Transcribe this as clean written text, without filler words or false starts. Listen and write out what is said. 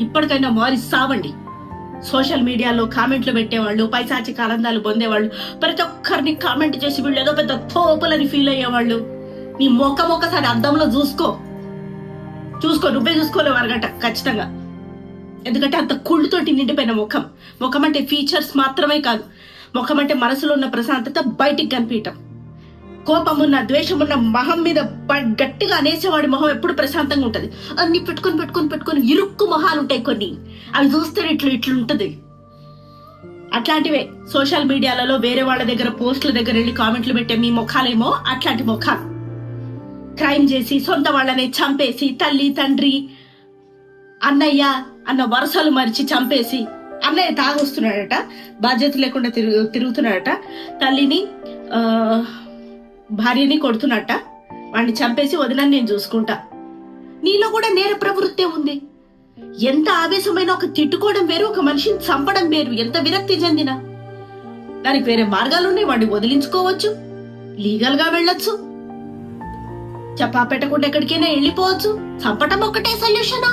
ఇప్పటికైనా మారి సావండి. సోషల్ మీడియాలో కామెంట్లు పెట్టేవాళ్ళు, పైశాచిక ఆనందాలు పొందేవాళ్ళు, ప్రతి ఒక్కరిని కామెంట్ చేసి వీళ్ళు ఏదో పెద్ద తోపులని ఫీల్ అయ్యేవాళ్ళు. నీ మొక్క ఒకసారి అద్దంలో చూసుకో, నువ్వే చూసుకోలేవు అరగంట ఖచ్చితంగా. ఎందుకంటే అంత కుళ్ళుతోటి నిండిపోయిన ముఖం అంటే ఫీచర్స్ మాత్రమే కాదు, ముఖం అంటే మనసులో ఉన్న ప్రశాంతత బయటికి కనిపించటం. కోపమున్న, ద్వేషమున్న మొహం మీద గట్టిగా అనేసేవాడి మొహం ఎప్పుడు ప్రశాంతంగా ఉంటది. అన్ని పెట్టుకొని ఇరుక్కు మొహాలు ఉంటాయి కొన్ని, అవి చూస్తే ఇట్లుంటది. అట్లాంటివే సోషల్ మీడియాలలో వేరే వాళ్ళ దగ్గర పోస్టుల దగ్గర వెళ్ళి కామెంట్లు పెట్టే మీ ముఖాలేమో అట్లాంటి ముఖాలు. క్రైమ్ చేసి సొంత వాళ్ళని చంపేసి, తల్లి తండ్రి అన్నయ్య అన్న వరుసలు మరిచి చంపేసి, అన్నయ్య తాగొస్తున్నాడట, బాధ్యత లేకుండా తిరుగుతున్నాడట, తల్లిని భార్యని కొడుతున్నట్ట, వాడిని చంపేసి వదినని నేను చూసుకుంటా. నీలో కూడా నేర ప్రవృత్తే ఉంది. ఎంత ఆవేశమైన ఒక తిట్టుకోవడం వేరు, ఒక మనిషిని చంపడం వేరు. ఎంత విరక్తి చెందినా దానికి వేరే మార్గాలున్నాయి. వాడిని వదిలించుకోవచ్చు, లీగల్ గా వెళ్ళొచ్చు, చెప్పా పెట్టకుండా ఎక్కడికైనా వెళ్ళిపోవచ్చు. చంపటం ఒక్కటే సొల్యూషనా?